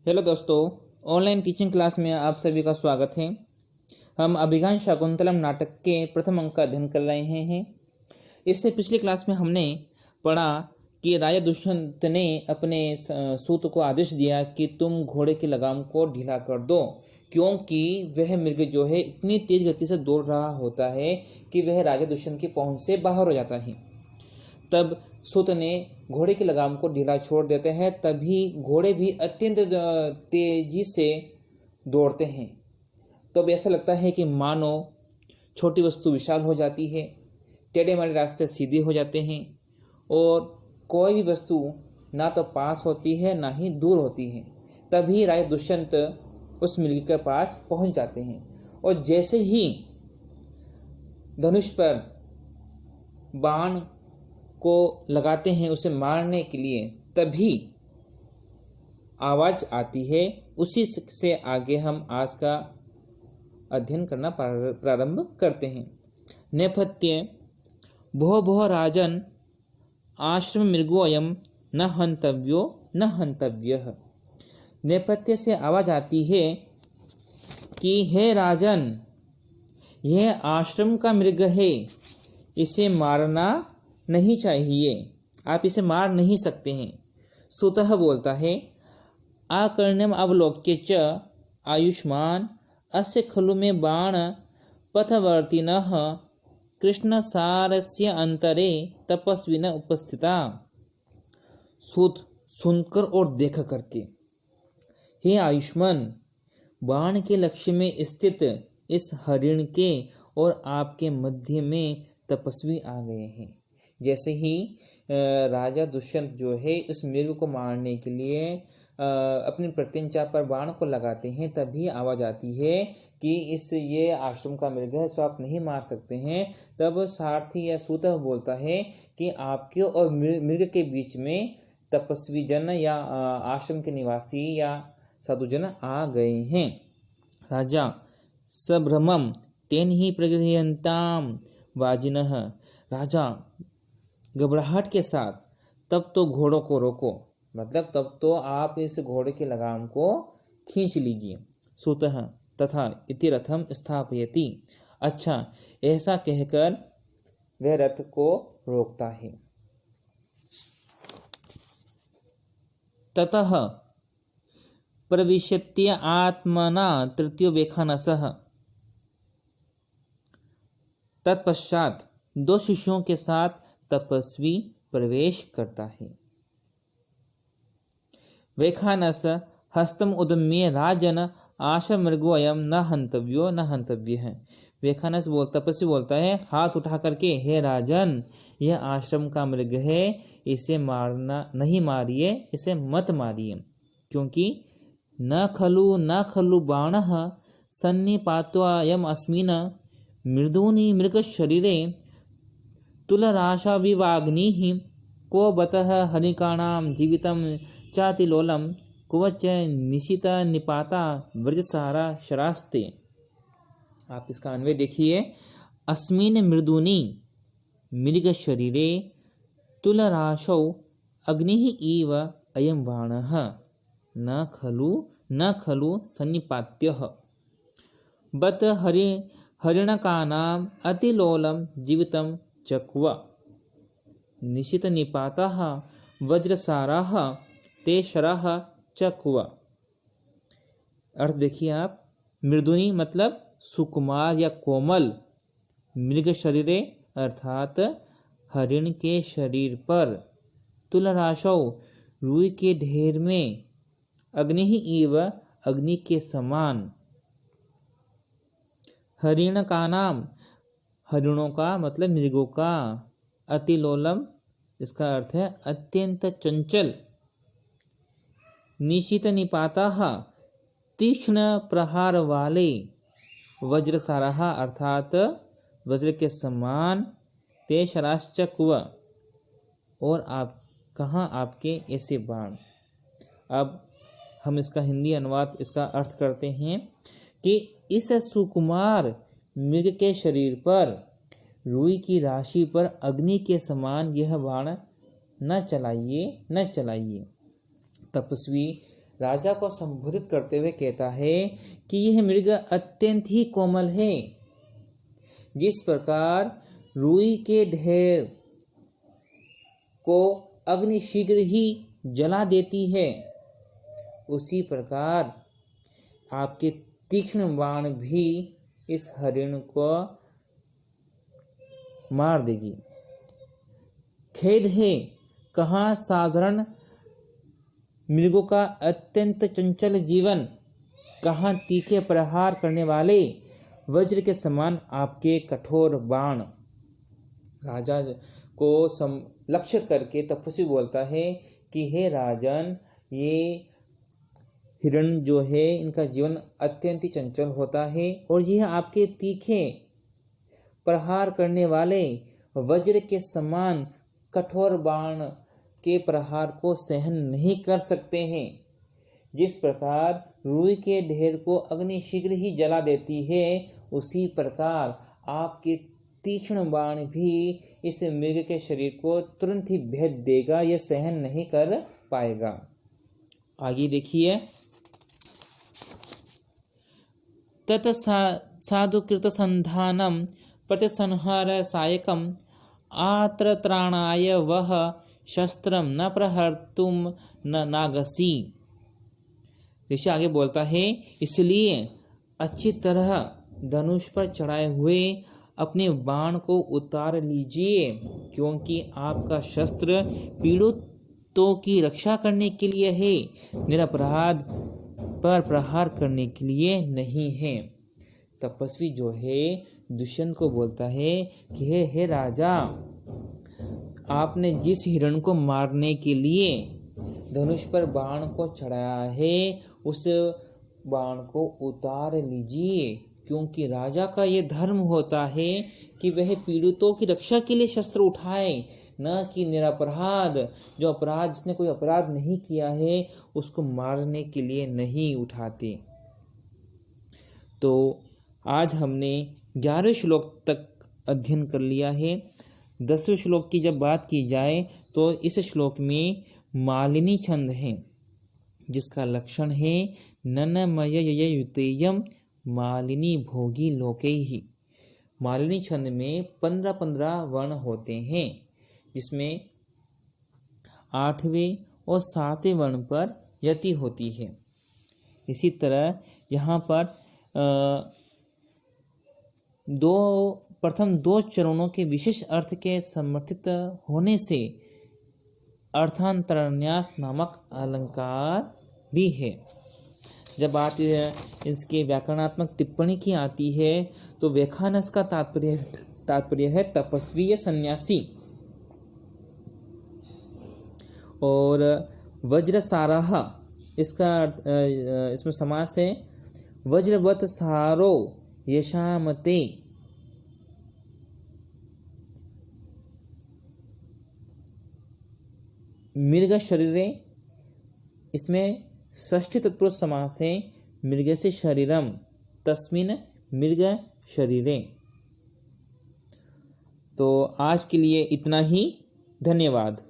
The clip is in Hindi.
हेलो दोस्तों, ऑनलाइन टीचिंग क्लास में आप सभी का स्वागत है। हम अभिज्ञान शाकुंतलम नाटक के प्रथम अंक का अध्ययन कर रहे हैं। इससे पिछली क्लास में हमने पढ़ा कि राजा दुष्यंत ने अपने सूत को आदेश दिया कि तुम घोड़े की लगाम को ढीला कर दो, क्योंकि वह मृग जो है इतनी तेज गति से दौड़ रहा होता है कि वह राजा दुष्यंत की पहुंच से बाहर हो जाता है। तब सूत ने घोड़े की लगाम को ढीला छोड़ देते हैं, तभी घोड़े भी अत्यंत तेजी से दौड़ते हैं। तो अब ऐसा लगता है कि मानो छोटी वस्तु विशाल हो जाती है, टेढ़े मेढ़े रास्ते सीधे हो जाते हैं और कोई भी वस्तु ना तो पास होती है ना ही दूर होती है। तभी राजा दुष्यंत उस मृग के पास पहुंच जाते हैं और जैसे ही धनुष पर बाण को लगाते हैं उसे मारने के लिए, तभी आवाज आती है। उसी से आगे हम आज का अध्ययन करना प्रारंभ करते हैं। नेपथ्य: भो भो राजन आश्रम मृगोऽयं न हंतव्यो न हंतव्यः। नेपथ्य से आवाज आती है कि हे राजन, यह आश्रम का मृग है, इसे मारना नहीं चाहिए, आप इसे मार नहीं सकते हैं। सूतः बोलता है, आकर्ण्यम अवलोक्य च आयुष्मान अस्य खलु में बाण पथवर्तिनः कृष्ण सारस्य अंतरे तपस्विन उपस्थिता। सूत सुनकर और देख करके, हे आयुष्मान, बाण के लक्ष्य में स्थित इस हरिण के और आपके मध्य में तपस्वी आ गए हैं। जैसे ही राजा दुष्यंत जो है उस मृग को मारने के लिए अपनी प्रत्यंचा पर बाण को लगाते हैं, तभी आवाज आती है कि ये आश्रम का मृग है, सो आप नहीं मार सकते हैं। तब सारथी या सूत बोलता है कि आपके और मृग के बीच में तपस्वी जन या आश्रम के निवासी या साधुजन आ गए हैं। राजा सभ्रमम तेन ही प्रगृह्यन्ताम वाजिनः। राजा घबराहट के साथ, तब तो घोड़ों को रोको, मतलब तब तो आप इस घोड़े की लगाम को खींच लीजिए। सूतः तथा इति रथम स्थापयति। अच्छा, ऐसा कहकर वह रथ को रोकता है। ततः प्रविशत्य आत्मना तृतीयो वेखानसः। तत्पश्चात दो शिष्यों के साथ तपस्वी प्रवेश करता है। वेखानस हस्तम उद्यम्य राजन आश्रम मृगोऽयं न हंतव्यो न हंतव्यः। वेखानस तपस्वी बोलता है, हाथ उठा करके, हे राजन, यह आश्रम का मृग है, इसे मारना नहीं मारिए, इसे मत मारिए, क्योंकि न खलु बाणः सन्निपात्वायम् अस्मिन् मृदूनि मृग शरीरे तुलराशा विवाग्निः को बतः हरिकाणां जीवितं चातिलोलं कुवच निशित निपाता व्रजसारा शरास्ते। आप इसका अन्वय देखिए। अस्मिन् मृदूनि मृग शरीरे तुलराशौ अग्निः इव अयं बाणः न खलु सन्निपात्यः बत हरिणकानाम् अतिलोलं जीवितं चक्व निशित निपातः वज्रसाराः ते शराः चक्व। अर्थ देखिए आप। मृदुनी मतलब सुकुमार या कोमल, मृग शरीरे अर्थात हरिण के शरीर पर, तुलराशौ रुई के ढेर में, अग्नि ही इव अग्नि के समान, हरिण का नाम हरिणों का मतलब मृगों का, अतिलोलम इसका अर्थ है अत्यंत चंचल, निशित निपाताः तीक्ष्ण प्रहार वाले, वज्रसाराः अर्थात वज्र के समान, ते शराश्चक्व और आप कहाँ आपके ऐसे बाण। अब हम इसका हिंदी अनुवाद, इसका अर्थ करते हैं कि इस सुकुमार मृग के शरीर पर, रुई की राशि पर अग्नि के समान यह बाण न चलाइए। तपस्वी राजा को संबोधित करते हुए कहता है कि यह मृग अत्यंत ही कोमल है। जिस प्रकार रुई के ढेर को अग्नि शीघ्र ही जला देती है, उसी प्रकार आपके तीक्ष्ण बाण भी इस हरिण को मार देगी। खेद है, कहाँ साधारण मृगों का अत्यंत चंचल जीवन, कहाँ तीखे प्रहार करने वाले वज्र के समान आपके कठोर बाण। राजा को लक्ष्य करके तपस्वी बोलता है कि हे राजन, ये हिरण जो है इनका जीवन अत्यंत ही चंचल होता है और यह आपके तीखे प्रहार करने वाले वज्र के समान कठोर बाण के प्रहार को सहन नहीं कर सकते हैं। जिस प्रकार रुई के ढेर को अग्नि शीघ्र ही जला देती है, उसी प्रकार आपके तीक्ष्ण बाण भी इस मृग के शरीर को तुरंत ही भेद देगा, यह सहन नहीं कर पाएगा। आगे देखिए, तत् साधुकृत संधानम प्रतिसंहार सायकम आत्रत्राणाय वह शस्त्रम न प्रहर्तुम न नागसी। ऋषि आगे बोलता है, इसलिए अच्छी तरह धनुष पर चढ़ाए हुए अपने बाण को उतार लीजिए, क्योंकि आपका शस्त्र पीड़ितों की रक्षा करने के लिए है, निरपराध पर प्रहार करने के लिए नहीं है। तपस्वी जो है दुष्यंत को बोलता है कि हे राजा, आपने जिस हिरण को मारने के लिए धनुष पर बाण को चढ़ाया है, उस बाण को उतार लीजिए, क्योंकि राजा का ये धर्म होता है कि वह पीड़ितों की रक्षा के लिए शस्त्र उठाए, न कि निरपराध जो अपराध जिसने कोई अपराध नहीं किया है उसको मारने के लिए नहीं उठाते। तो आज हमने 11वें श्लोक तक अध्ययन कर लिया है। 10वें श्लोक की जब बात की जाए तो इस श्लोक में मालिनी छंद है, जिसका लक्षण है ननमययुतेयम मालिनी भोगी लोकैहि। मालिनी छंद में 15-15 वर्ण होते हैं, जिसमें 8वें और 7वें वर्ण पर यति होती है। इसी तरह यहाँ पर प्रथम दो चरणों के विशेष अर्थ के समर्थित होने से अर्थांतरन्यास नामक अलंकार भी है। जब बात इसके व्याकरणात्मक टिप्पणी की आती है तो व्याख्यानस का तात्पर्य है तपस्वी या सन्यासी, और वज्रसारः इसमें समास है वज्रवत सारो यशामते। मृग शरीरे, इसमें षष्ठी तत्पुरुष समास है मृगस्य शरीरम तस्मिन् मृग शरीरे। तो आज के लिए इतना ही। धन्यवाद।